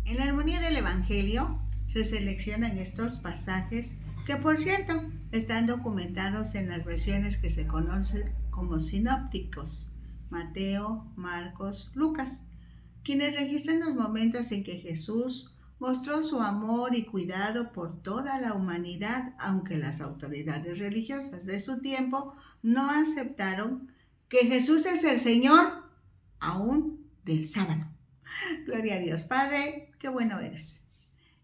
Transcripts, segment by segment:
En la armonía del Evangelio se seleccionan estos pasajes que, por cierto, están documentados en las versiones que se conocen como sinópticos: Mateo, Marcos, Lucas, quienes registran los momentos en que Jesús mostró su amor y cuidado por toda la humanidad, aunque las autoridades religiosas de su tiempo no aceptaron que Jesús es el Señor aún del sábado. Gloria a Dios. Padre, qué bueno eres.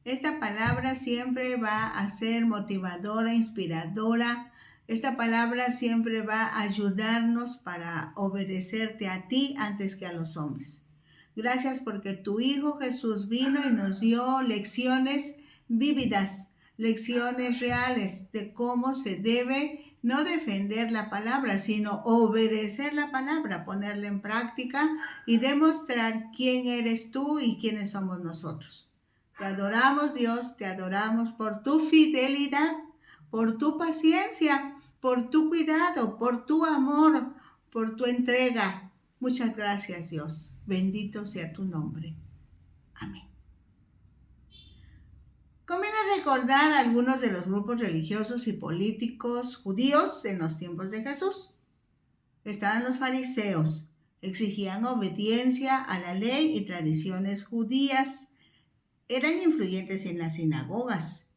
Esta palabra siempre va a ser motivadora, inspiradora. Esta palabra siempre va a ayudarnos para obedecerte a ti antes que a los hombres. Gracias porque tu Hijo Jesús vino y nos dio lecciones vívidas, lecciones reales de cómo se debe no defender la palabra, sino obedecer la palabra, ponerla en práctica y demostrar quién eres tú y quiénes somos nosotros. Te adoramos, Dios, te adoramos por tu fidelidad, por tu paciencia, por tu cuidado, por tu amor, por tu entrega. Muchas gracias, Dios. Bendito sea tu nombre. Amén. Conviene recordar algunos de los grupos religiosos y políticos judíos en los tiempos de Jesús. Estaban los fariseos, exigían obediencia a la ley y tradiciones judías. Eran influyentes en las sinagogas.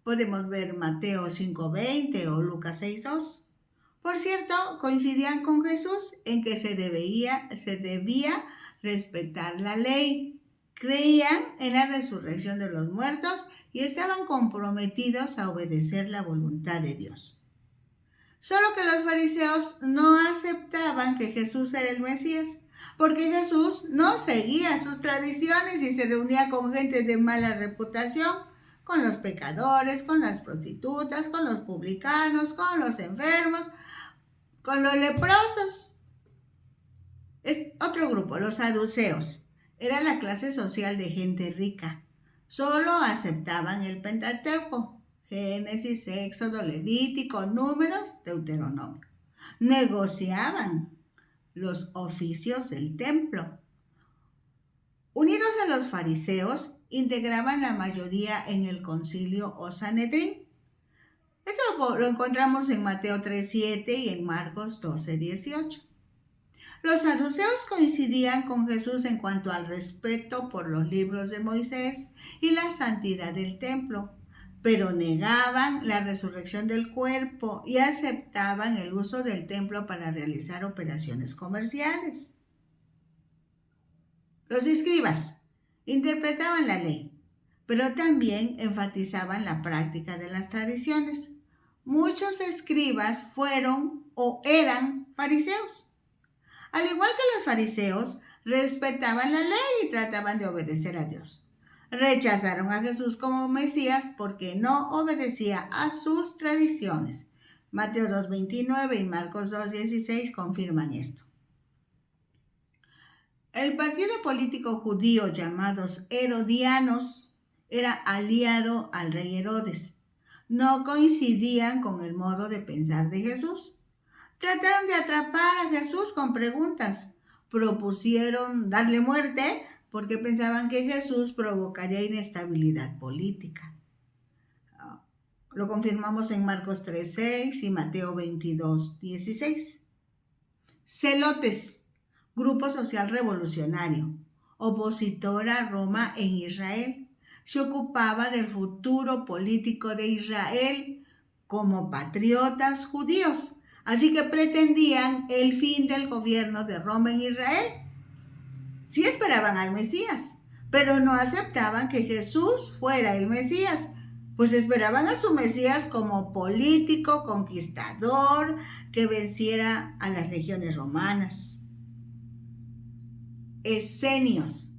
Podemos ver Mateo 5:20 o Lucas 6:2. Por cierto, coincidían con Jesús en que se debía respetar la ley. Creían en la resurrección de los muertos y estaban comprometidos a obedecer la voluntad de Dios. Solo que los fariseos no aceptaban que Jesús era el Mesías, porque Jesús no seguía sus tradiciones y se reunía con gente de mala reputación, con los pecadores, con las prostitutas, con los publicanos, con los enfermos, con los leprosos. Otro grupo, los saduceos, era la clase social de gente rica. Solo aceptaban el Pentateuco: Génesis, Éxodo, Levítico, Números, Deuteronomio. Negociaban los oficios del templo. Unidos a los fariseos, integraban la mayoría en el concilio o Sanedrín. Esto lo encontramos en Mateo 3:7 y en Marcos 12:18. Los saduceos coincidían con Jesús en cuanto al respeto por los libros de Moisés y la santidad del templo, pero negaban la resurrección del cuerpo y aceptaban el uso del templo para realizar operaciones comerciales. Los escribas interpretaban la ley, pero también enfatizaban la práctica de las tradiciones. Muchos escribas fueron o eran fariseos. Al igual que los fariseos, respetaban la ley y trataban de obedecer a Dios. Rechazaron a Jesús como Mesías porque no obedecía a sus tradiciones. Mateo 2:29 y Marcos 2:16 confirman esto. El partido político judío llamados herodianos era aliado al rey Herodes. No coincidían con el modo de pensar de Jesús. Trataron de atrapar a Jesús con preguntas. Propusieron darle muerte porque pensaban que Jesús provocaría inestabilidad política. Lo confirmamos en Marcos 3:6 y Mateo 22:16. Celotes, grupo social revolucionario, opositor a Roma en Israel. Se ocupaba del futuro político de Israel como patriotas judíos. Así que pretendían el fin del gobierno de Roma en Israel. Sí esperaban al Mesías, pero no aceptaban que Jesús fuera el Mesías, pues esperaban a su Mesías como político, conquistador, que venciera a las legiones romanas. Esenios,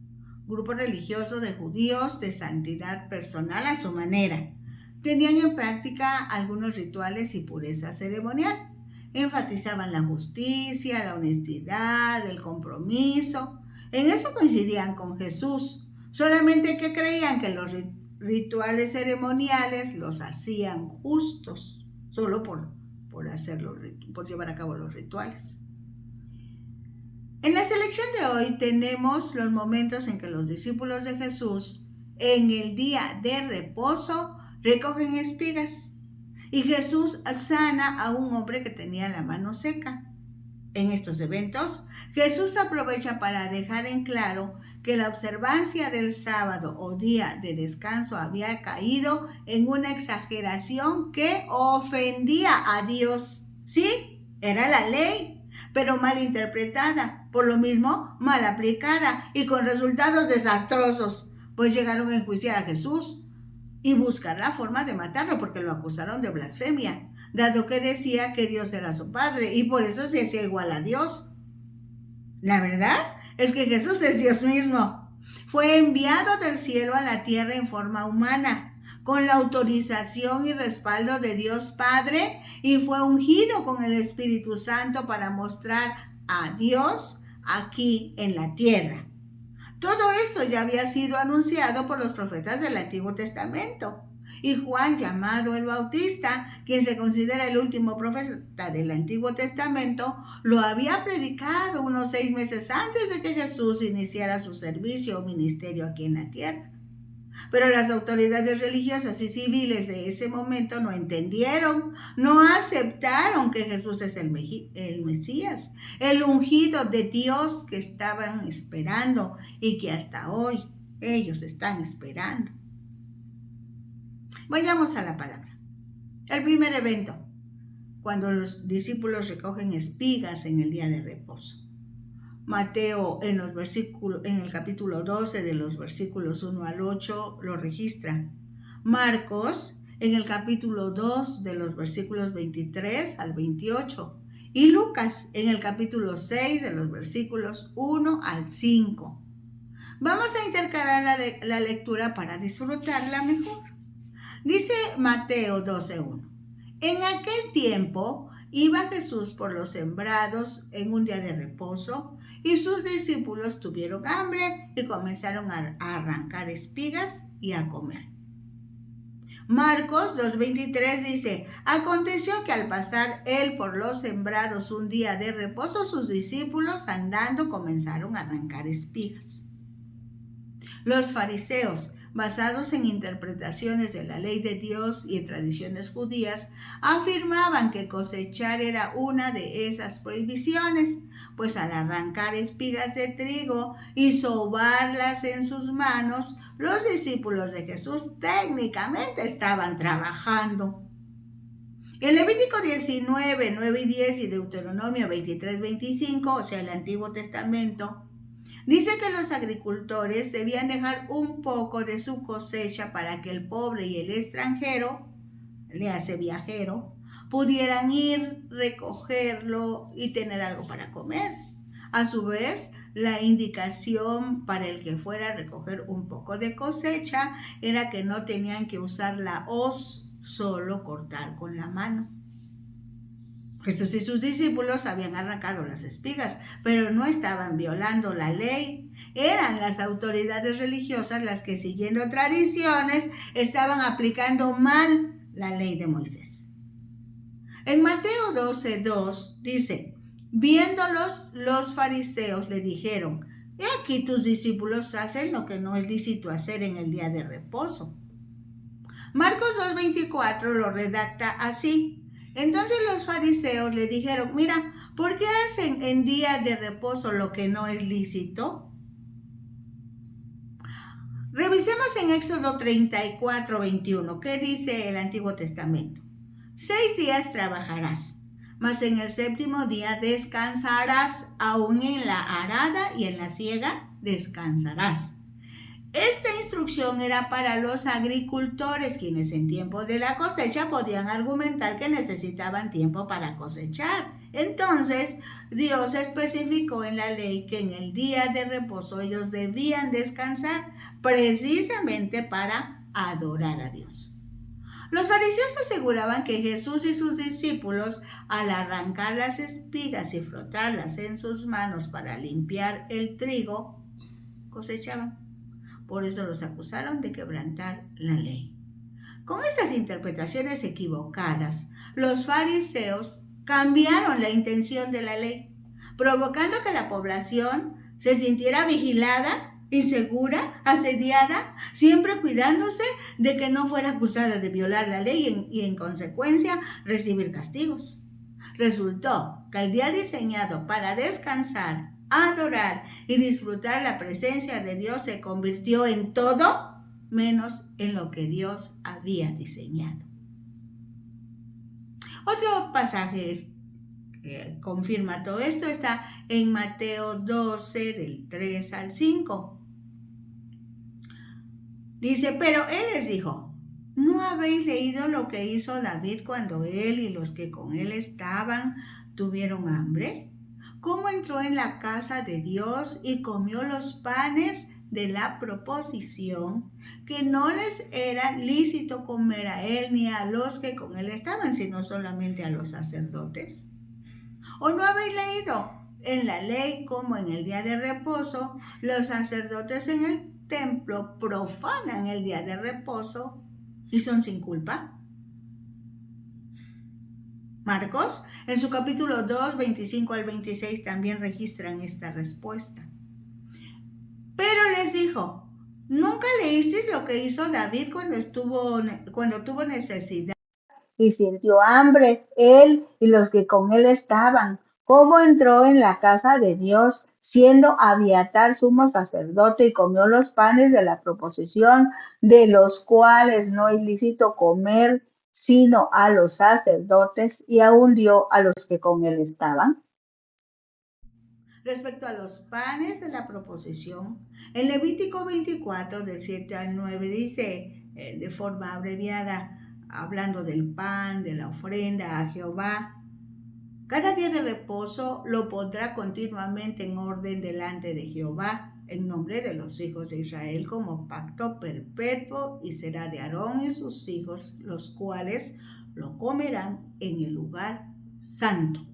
grupo religioso de judíos de santidad personal a su manera. Tenían en práctica algunos rituales y pureza ceremonial. Enfatizaban la justicia, la honestidad, el compromiso. En eso coincidían con Jesús, solamente que creían que los rituales ceremoniales los hacían justos, solo por llevar a cabo los rituales. En la selección de hoy tenemos los momentos en que los discípulos de Jesús, en el día de reposo, recogen espigas y Jesús sana a un hombre que tenía la mano seca. En estos eventos, Jesús aprovecha para dejar en claro que la observancia del sábado o día de descanso había caído en una exageración que ofendía a Dios. Sí, era la ley, pero mal interpretada, por lo mismo mal aplicada y con resultados desastrosos, pues llegaron a enjuiciar a Jesús y buscar la forma de matarlo porque lo acusaron de blasfemia, dado que decía que Dios era su Padre y por eso se hacía igual a Dios. La verdad es que Jesús es Dios mismo. Fue enviado del cielo a la tierra en forma humana, con la autorización y respaldo de Dios Padre, y fue ungido con el Espíritu Santo para mostrar a Dios aquí en la tierra. Todo esto ya había sido anunciado por los profetas del Antiguo Testamento. Y Juan, llamado el Bautista, quien se considera el último profeta del Antiguo Testamento, lo había predicado unos 6 meses antes de que Jesús iniciara su servicio o ministerio aquí en la tierra. Pero las autoridades religiosas y civiles de ese momento no entendieron, no aceptaron que Jesús es el Mesías, el ungido de Dios que estaban esperando y que hasta hoy ellos están esperando. Vayamos a la palabra. El primer evento, cuando los discípulos recogen espigas en el día de reposo. Mateo en el capítulo 12 de los versículos 1 al 8 lo registra. Marcos en el capítulo 2 de los versículos 23 al 28. Y Lucas en el capítulo 6 de los versículos 1 al 5. Vamos a intercalar la lectura para disfrutarla mejor. Dice Mateo 12:1. En aquel tiempo iba Jesús por los sembrados en un día de reposo y sus discípulos tuvieron hambre y comenzaron a arrancar espigas y a comer. Marcos 2:23 dice, aconteció que al pasar él por los sembrados un día de reposo, sus discípulos andando comenzaron a arrancar espigas. Los fariseos, basados en interpretaciones de la ley de Dios y en tradiciones judías, afirmaban que cosechar era una de esas prohibiciones, pues al arrancar espigas de trigo y sobarlas en sus manos, los discípulos de Jesús técnicamente estaban trabajando. En Levítico 19, 9 y 10 y Deuteronomio 23, 25, o sea, el Antiguo Testamento, dice que los agricultores debían dejar un poco de su cosecha para que el pobre y el extranjero, le hace viajero, pudieran ir, recogerlo y tener algo para comer. A su vez, la indicación para el que fuera a recoger un poco de cosecha era que no tenían que usar la hoz, solo cortar con la mano. Jesús y sus discípulos habían arrancado las espigas, pero no estaban violando la ley. Eran las autoridades religiosas las que, siguiendo tradiciones, estaban aplicando mal la ley de Moisés. En Mateo 12:2 dice, viéndolos los fariseos le dijeron, he aquí tus discípulos hacen lo que no es lícito hacer en el día de reposo. Marcos 2:24 lo redacta así. Entonces los fariseos le dijeron, mira, ¿por qué hacen en día de reposo lo que no es lícito? Revisemos en Éxodo 34:21. ¿Qué dice el Antiguo Testamento? 6 días trabajarás, mas en el séptimo día descansarás, aún en la arada y en la siega descansarás. Esta instrucción era para los agricultores, quienes en tiempo de la cosecha podían argumentar que necesitaban tiempo para cosechar. Entonces, Dios especificó en la ley que en el día de reposo ellos debían descansar, precisamente para adorar a Dios. Los fariseos aseguraban que Jesús y sus discípulos, al arrancar las espigas y frotarlas en sus manos para limpiar el trigo, cosechaban. Por eso los acusaron de quebrantar la ley. Con estas interpretaciones equivocadas, los fariseos cambiaron la intención de la ley, provocando que la población se sintiera vigilada, insegura, asediada, siempre cuidándose de que no fuera acusada de violar la ley y en consecuencia recibir castigos. Resultó que el día diseñado para descansar, adorar y disfrutar la presencia de Dios se convirtió en todo menos en lo que Dios había diseñado. Otro pasaje que confirma todo esto está en Mateo 12, del 3 al 5. Dice, pero él les dijo, ¿no habéis leído lo que hizo David cuando él y los que con él estaban tuvieron hambre? ¿Cómo entró en la casa de Dios y comió los panes de la proposición, que no les era lícito comer a él ni a los que con él estaban, sino solamente a los sacerdotes? ¿O no habéis leído en la ley como en el día de reposo los sacerdotes en el templo profanan el día de reposo y son sin culpa? Marcos, en su capítulo 2, 25 al 26, también registran esta respuesta. Pero les dijo, ¿nunca leísteis lo que hizo David cuando tuvo necesidad y sintió hambre, él y los que con él estaban? ¿Cómo entró en la casa de Dios, siendo Abiatar sumo sacerdote, y comió los panes de la proposición, de los cuales no es lícito comer sino a los sacerdotes, y aún dio a los que con él estaban? Respecto a los panes de la proposición, en Levítico 24, del 7 al 9, dice de forma abreviada, hablando del pan, de la ofrenda a Jehová, cada día de reposo lo pondrá continuamente en orden delante de Jehová, en nombre de los hijos de Israel, como pacto perpetuo, y será de Aarón y sus hijos, los cuales lo comerán en el lugar santo.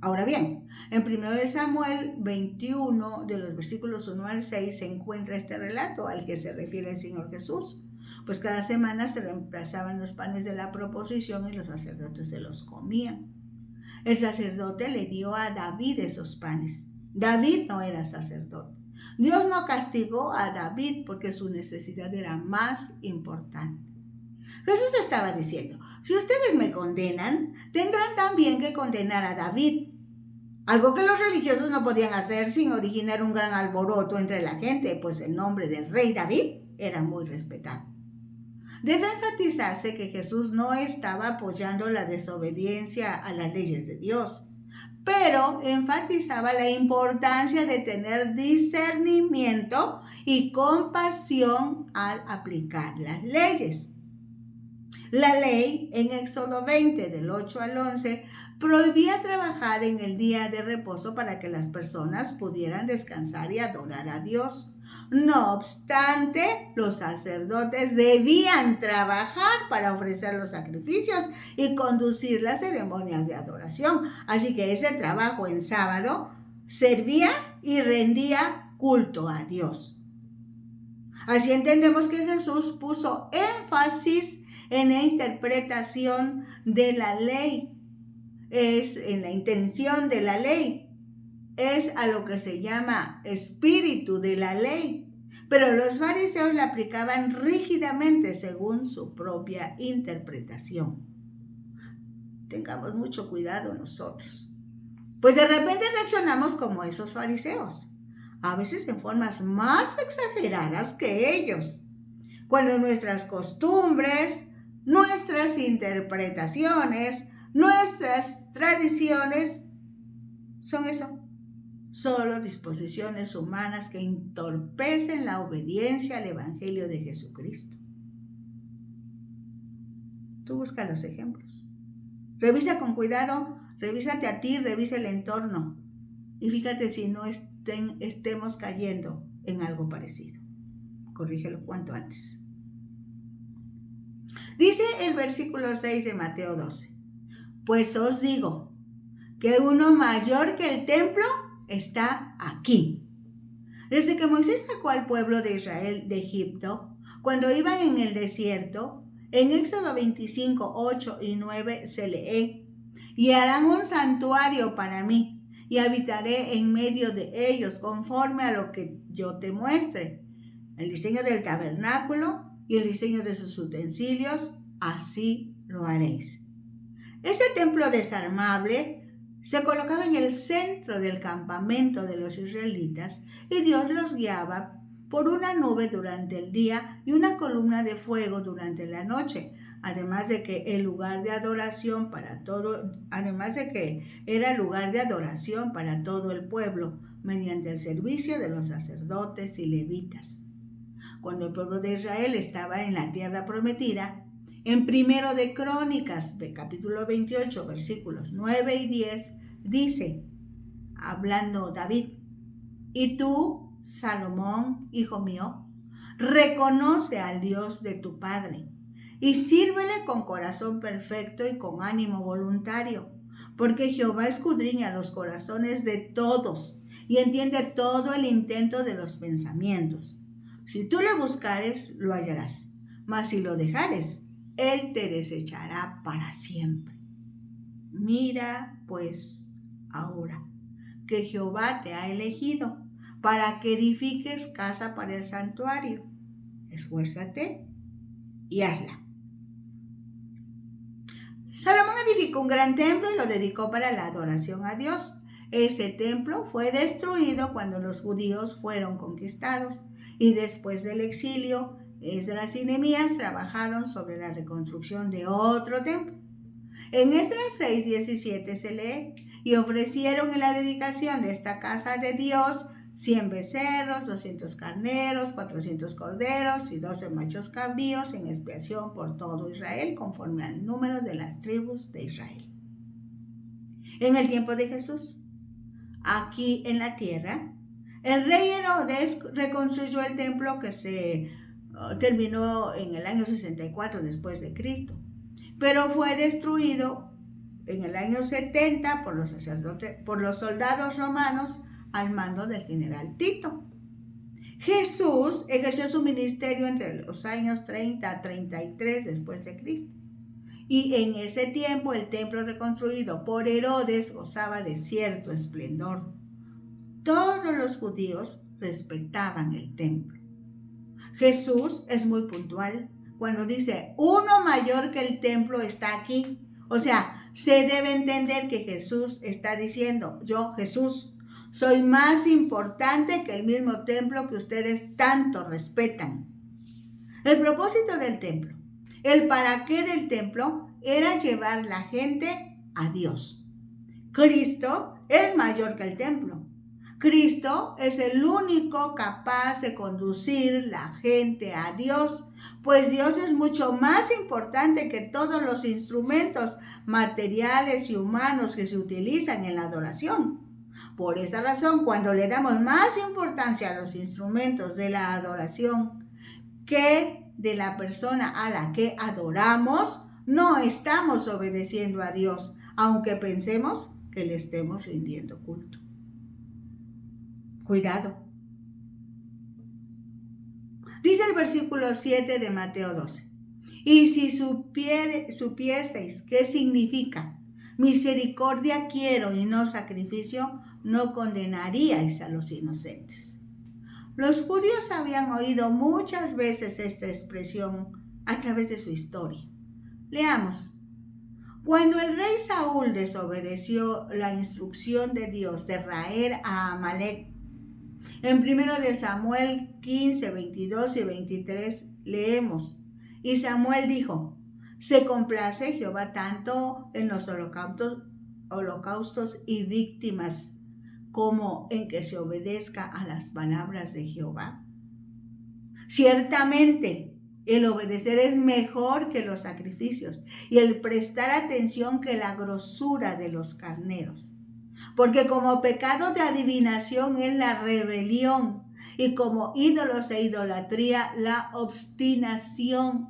Ahora bien, en 1 Samuel 21, de los versículos 1 al 6, se encuentra este relato al que se refiere el Señor Jesús. Pues cada semana se reemplazaban los panes de la proposición y los sacerdotes se los comían. El sacerdote le dio a David esos panes. David no era sacerdote. Dios no castigó a David porque su necesidad era más importante. Jesús estaba diciendo, si ustedes me condenan, tendrán también que condenar a David. Algo que los religiosos no podían hacer sin originar un gran alboroto entre la gente, pues el nombre del rey David era muy respetado. Debe enfatizarse que Jesús no estaba apoyando la desobediencia a las leyes de Dios, pero enfatizaba la importancia de tener discernimiento y compasión al aplicar las leyes. La ley en Éxodo 20, del 8 al 11, prohibía trabajar en el día de reposo para que las personas pudieran descansar y adorar a Dios. No obstante, los sacerdotes debían trabajar para ofrecer los sacrificios y conducir las ceremonias de adoración. Así que ese trabajo en sábado servía y rendía culto a Dios. Así entendemos que Jesús puso énfasis en la interpretación de la ley, es en la intención de la ley, es a lo que se llama espíritu de la ley. Pero los fariseos la aplicaban rígidamente según su propia interpretación. Tengamos mucho cuidado nosotros, pues de repente reaccionamos como esos fariseos, a veces en formas más exageradas que ellos, cuando nuestras costumbres, nuestras interpretaciones, nuestras tradiciones son eso, solo disposiciones humanas que entorpecen la obediencia al Evangelio de Jesucristo. Tú busca los ejemplos. Revisa con cuidado, revísate a ti, revisa el entorno y fíjate si no estemos cayendo en algo parecido. Corrígelo cuanto antes. Dice el versículo 6 de Mateo 12, pues os digo que uno mayor que el templo está aquí. Desde que Moisés sacó al pueblo de Israel de Egipto, cuando iban en el desierto, en Éxodo 25, 8 y 9 se lee, y harán un santuario para mí, y habitaré en medio de ellos conforme a lo que yo te muestre. El diseño del tabernáculo y el diseño de sus utensilios, así lo haréis. Ese templo desarmable se colocaba en el centro del campamento de los israelitas y Dios los guiaba por una nube durante el día y una columna de fuego durante la noche, además de que era lugar de adoración para todo el pueblo mediante el servicio de los sacerdotes y levitas. Cuando el pueblo de Israel estaba en la tierra prometida, en Primero de Crónicas, de capítulo 28, versículos 9 y 10, dice, hablando David, y tú, Salomón, hijo mío, reconoce al Dios de tu Padre y sírvele con corazón perfecto y con ánimo voluntario, porque Jehová escudriña los corazones de todos y entiende todo el intento de los pensamientos. Si tú le buscares, lo hallarás, mas si lo dejares, él te desechará para siempre. Mira, pues, ahora que Jehová te ha elegido para que edifiques casa para el santuario. Esfuérzate y hazla. Salomón edificó un gran templo y lo dedicó para la adoración a Dios. Ese templo fue destruido cuando los judíos fueron conquistados y después del exilio, Esdras y Nehemías trabajaron sobre la reconstrucción de otro templo. En Esdras 6:17 se lee, y ofrecieron en la dedicación de esta casa de Dios 100 becerros, 200 carneros, 400 corderos y 12 machos cabríos en expiación por todo Israel, conforme al número de las tribus de Israel. En el tiempo de Jesús, aquí en la tierra, el rey Herodes reconstruyó el templo que se terminó en el año 64 después de Cristo, pero fue destruido en el año 70 por los soldados romanos al mando del general Tito. Jesús ejerció su ministerio entre los años 30 a 33 después de Cristo. Y en ese tiempo el templo reconstruido por Herodes gozaba de cierto esplendor. Todos los judíos respetaban el templo. Jesús es muy puntual cuando dice, uno mayor que el templo está aquí. O sea, se debe entender que Jesús está diciendo, yo, Jesús, soy más importante que el mismo templo que ustedes tanto respetan. El propósito del templo, el para qué del templo, era llevar la gente a Dios. Cristo es mayor que el templo. Cristo es el único capaz de conducir la gente a Dios, pues Dios es mucho más importante que todos los instrumentos materiales y humanos que se utilizan en la adoración. Por esa razón, cuando le damos más importancia a los instrumentos de la adoración que de la persona a la que adoramos, no estamos obedeciendo a Dios, aunque pensemos que le estemos rindiendo culto. Cuidado. Dice el versículo 7 de Mateo 12. Y si supieseis qué significa misericordia quiero y no sacrificio, no condenaríais a los inocentes. Los judíos habían oído muchas veces esta expresión a través de su historia. Leamos. Cuando el rey Saúl desobedeció la instrucción de Dios de raer a Amalek, en 1 de Samuel 15, 22 y 23 leemos, y Samuel dijo, se complace Jehová tanto en los holocaustos y víctimas como en que se obedezca a las palabras de Jehová. Ciertamente, el obedecer es mejor que los sacrificios y el prestar atención que la grosura de los carneros. Porque como pecado de adivinación es la rebelión y como ídolos e idolatría la obstinación.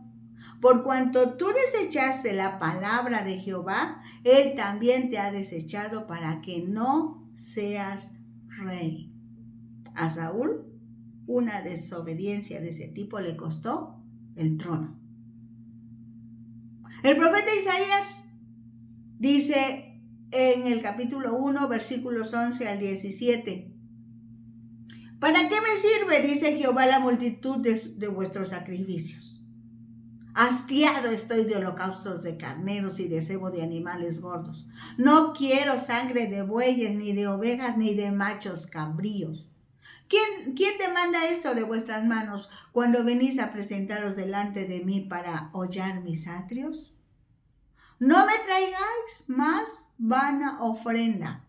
Por cuanto tú desechaste la palabra de Jehová, Él también te ha desechado para que no seas rey. A Saúl, una desobediencia de ese tipo le costó el trono. El profeta Isaías dice en el capítulo 1, versículos 11 al 17. ¿Para qué me sirve, dice Jehová, la multitud de vuestros sacrificios? Hastiado estoy de holocaustos de carneros y de cebo de animales gordos. No quiero sangre de bueyes, ni de ovejas, ni de machos cabríos. ¿Quién demanda esto de vuestras manos cuando venís a presentaros delante de mí para hollar mis atrios? No me traigáis más vana ofrenda.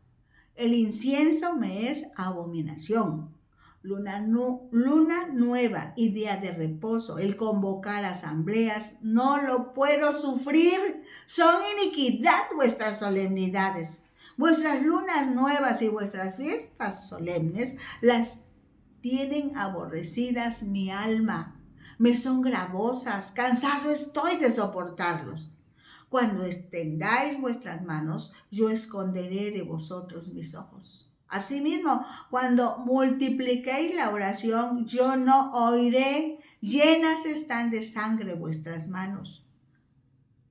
El incienso me es abominación. Luna nueva y día de reposo, el convocar asambleas, no lo puedo sufrir. Son iniquidad vuestras solemnidades. Vuestras lunas nuevas y vuestras fiestas solemnes las tienen aborrecidas mi alma. Me son gravosas, cansado estoy de soportarlos. Cuando extendáis vuestras manos, yo esconderé de vosotros mis ojos. Asimismo, cuando multipliquéis la oración, yo no oiré. Llenas están de sangre vuestras manos.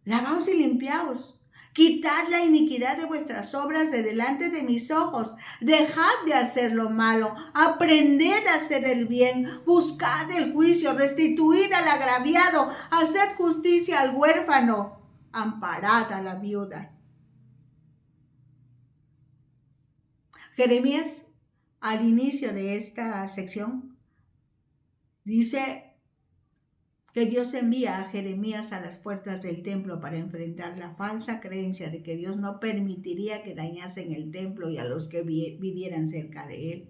Lavaos y limpiaos. Quitad la iniquidad de vuestras obras de delante de mis ojos. Dejad de hacer lo malo. Aprended a hacer el bien. Buscad el juicio. Restituid al agraviado. Haced justicia al huérfano. Amparad a la viuda. Jeremías, al inicio de esta sección, dice que Dios envía a Jeremías a las puertas del templo para enfrentar la falsa creencia de que Dios no permitiría que dañasen el templo y a los que vivieran cerca de él.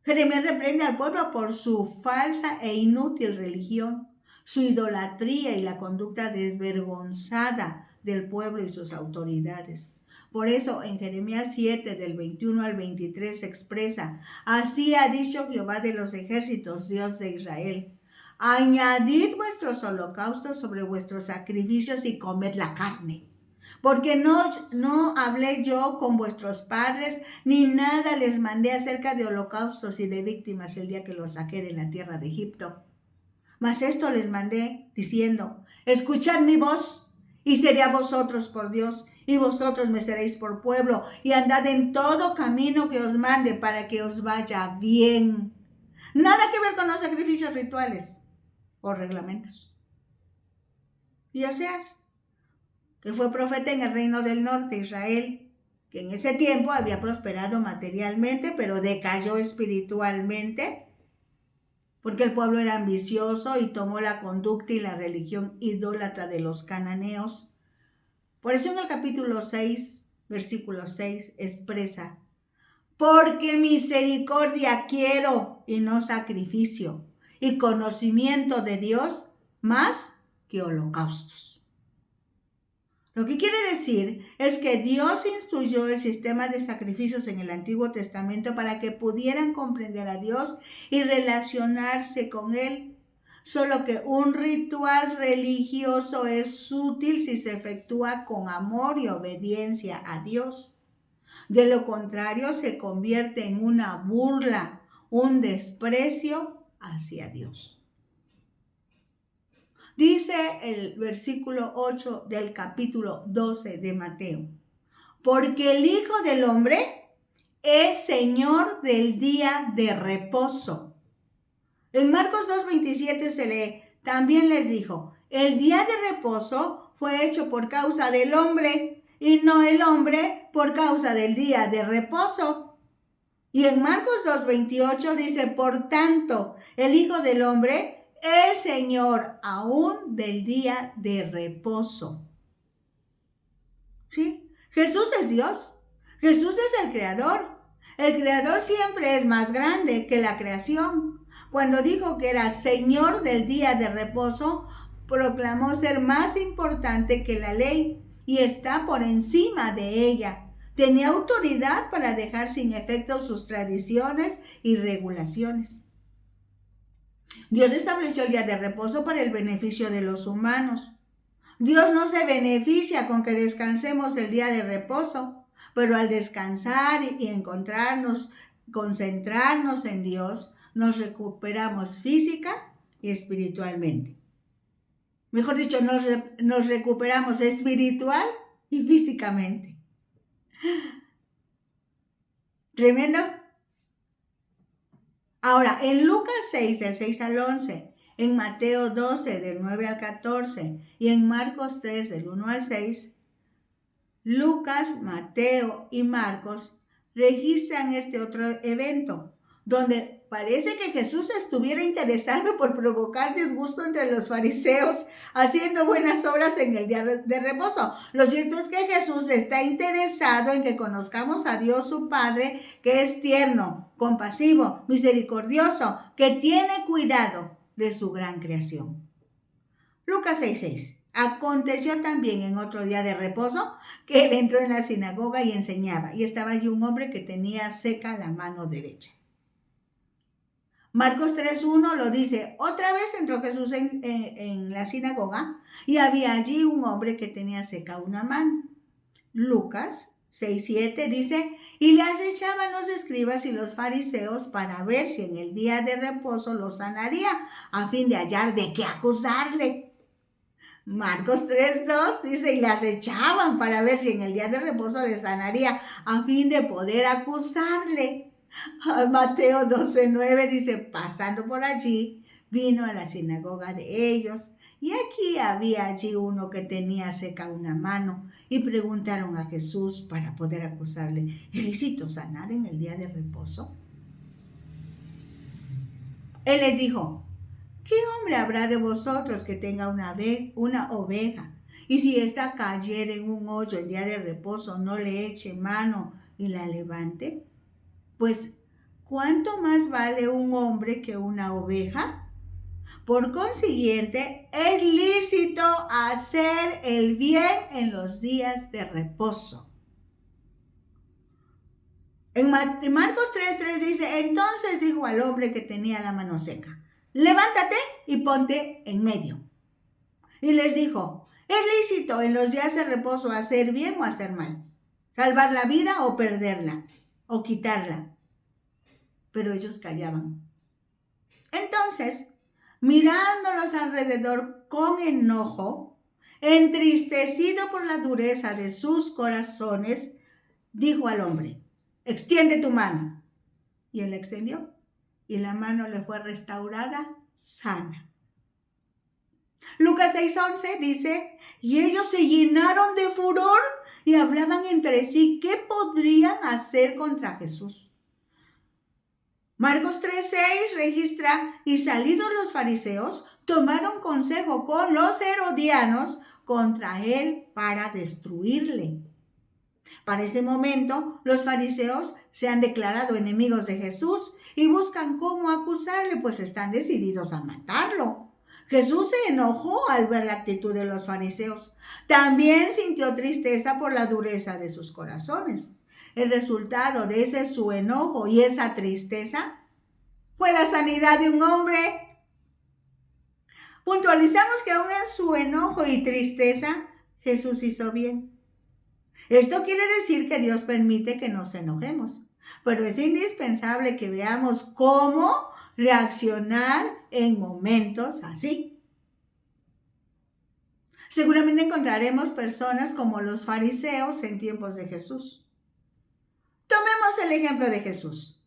Jeremías reprende al pueblo por su falsa e inútil religión, su idolatría y la conducta desvergonzada del pueblo y sus autoridades. Por eso en Jeremías 7, del 21 al 23 se expresa: así ha dicho Jehová de los ejércitos, Dios de Israel: añadid vuestros holocaustos sobre vuestros sacrificios y comed la carne. Porque no hablé yo con vuestros padres, ni nada les mandé acerca de holocaustos y de víctimas el día que los saqué de la tierra de Egipto. Mas esto les mandé, diciendo: escuchad mi voz, y seré a vosotros por Dios, y vosotros me seréis por pueblo, y andad en todo camino que os mande, para que os vaya bien. Nada que ver con los sacrificios rituales o reglamentos. Y Oseas, que fue profeta en el reino del norte, Israel, que en ese tiempo había prosperado materialmente, pero decayó espiritualmente, porque el pueblo era ambicioso y tomó la conducta y la religión idólatra de los cananeos. Por eso en el capítulo 6, versículo 6, expresa: porque misericordia quiero y no sacrificio, y conocimiento de Dios más que holocaustos. Lo que quiere decir es que Dios instituyó el sistema de sacrificios en el Antiguo Testamento para que pudieran comprender a Dios y relacionarse con Él. Solo que un ritual religioso es útil si se efectúa con amor y obediencia a Dios. De lo contrario, se convierte en una burla, un desprecio hacia Dios. Dice el versículo 8 del capítulo 12 de Mateo: porque el Hijo del Hombre es Señor del día de reposo. En Marcos 2:27 se lee: también les dijo: el día de reposo fue hecho por causa del hombre, y no el hombre por causa del día de reposo. Y en Marcos 2:28 dice: por tanto, el Hijo del Hombre es Señor aún del día de reposo. ¿Sí? Jesús es Dios. Jesús es el Creador. El Creador siempre es más grande que la creación. Cuando dijo que era Señor del día de reposo, proclamó ser más importante que la ley y está por encima de ella. Tenía autoridad para dejar sin efecto sus tradiciones y regulaciones. Dios estableció el día de reposo para el beneficio de los humanos. Dios no se beneficia con que descansemos el día de reposo, pero al descansar y concentrarnos en Dios, nos recuperamos física y espiritualmente. Mejor dicho, nos recuperamos espiritual y físicamente. Tremendo. Ahora, en Lucas 6, del 6 al 11, en Mateo 12, del 9 al 14, y en Marcos 3, del 1 al 6, Lucas, Mateo y Marcos registran este otro evento, donde parece que Jesús estuviera interesado por provocar disgusto entre los fariseos, haciendo buenas obras en el día de reposo. Lo cierto es que Jesús está interesado en que conozcamos a Dios su Padre, que es tierno, compasivo, misericordioso, que tiene cuidado de su gran creación. Lucas 6:6. Aconteció también en otro día de reposo que él entró en la sinagoga y enseñaba, y estaba allí un hombre que tenía seca la mano derecha. Marcos 3:1 lo dice, otra vez entró Jesús en la sinagoga y había allí un hombre que tenía seca una mano. Lucas 6:7 dice, y le acechaban los escribas y los fariseos para ver si en el día de reposo lo sanaría, a fin de hallar de qué acusarle. Marcos 3:2 dice, y le acechaban para ver si en el día de reposo le sanaría, a fin de poder acusarle. Mateo 12:9 dice, pasando por allí, vino a la sinagoga de ellos, y aquí había allí uno que tenía seca una mano, y preguntaron a Jesús para poder acusarle, ¿es lícito sanar en el día de reposo? Él les dijo, ¿qué hombre habrá de vosotros que tenga una oveja? Y si ésta cayere en un hoyo el día de reposo, no le eche mano y la levante. Pues, ¿cuánto más vale un hombre que una oveja? Por consiguiente, es lícito hacer el bien en los días de reposo. En Marcos 3:3 dice, entonces dijo al hombre que tenía la mano seca, levántate y ponte en medio. Y les dijo, es lícito en los días de reposo hacer bien o hacer mal, salvar la vida o perderla, o quitarla. Pero ellos callaban. Entonces, mirándolos alrededor con enojo, entristecido por la dureza de sus corazones, dijo al hombre, extiende tu mano. Y él la extendió, y la mano le fue restaurada sana. Lucas 6:11 dice, y ellos se llenaron de furor y hablaban entre sí qué podrían hacer contra Jesús. Marcos 3:6 registra, y salidos los fariseos, tomaron consejo con los herodianos contra él para destruirle. Para ese momento, los fariseos se han declarado enemigos de Jesús y buscan cómo acusarle, pues están decididos a matarlo. Jesús se enojó al ver la actitud de los fariseos. También sintió tristeza por la dureza de sus corazones. El resultado de ese su enojo y esa tristeza fue la sanidad de un hombre. Puntualizamos que aún en su enojo y tristeza, Jesús hizo bien. Esto quiere decir que Dios permite que nos enojemos, pero es indispensable que veamos cómo reaccionar en momentos así. Seguramente encontraremos personas como los fariseos en tiempos de Jesús. Tomemos el ejemplo de Jesús.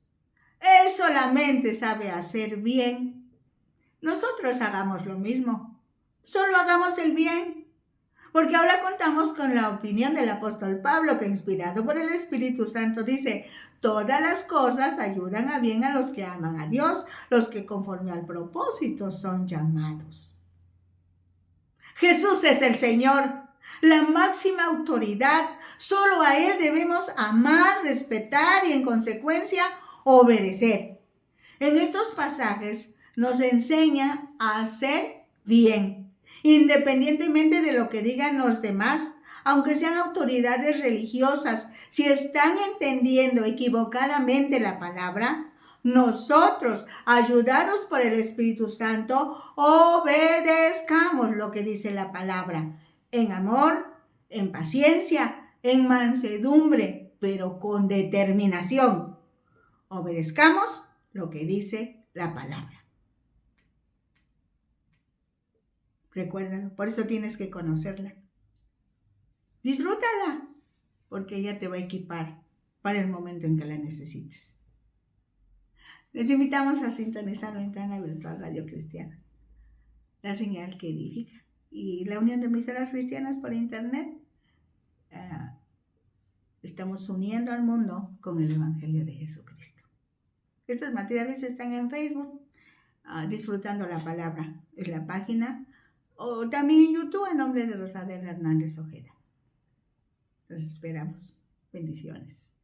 Él solamente sabe hacer bien. Nosotros hagamos lo mismo. Solo hagamos el bien. Porque ahora contamos con la opinión del apóstol Pablo, que inspirado por el Espíritu Santo dice, todas las cosas ayudan a bien a los que aman a Dios, los que conforme al propósito son llamados. Jesús es el Señor, la máxima autoridad. Solo a Él debemos amar, respetar y en consecuencia obedecer. En estos pasajes nos enseña a hacer bien, independientemente de lo que digan los demás, aunque sean autoridades religiosas. Si están entendiendo equivocadamente la palabra, nosotros, ayudados por el Espíritu Santo, obedezcamos lo que dice la palabra, en amor, en paciencia, en mansedumbre, pero con determinación. Obedezcamos lo que dice la palabra. Recuérdalo, por eso tienes que conocerla. Disfrútala, porque ella te va a equipar para el momento en que la necesites. Les invitamos a sintonizar Ventana Virtual Radio Cristiana, la señal que edifica, y la Unión de Emisoras Cristianas por Internet. Estamos uniendo al mundo con el Evangelio de Jesucristo. Estos materiales están en Facebook, Disfrutando la Palabra, es la página, o también en YouTube a nombre de Rosadela Hernández Ojeda. Los esperamos. Bendiciones.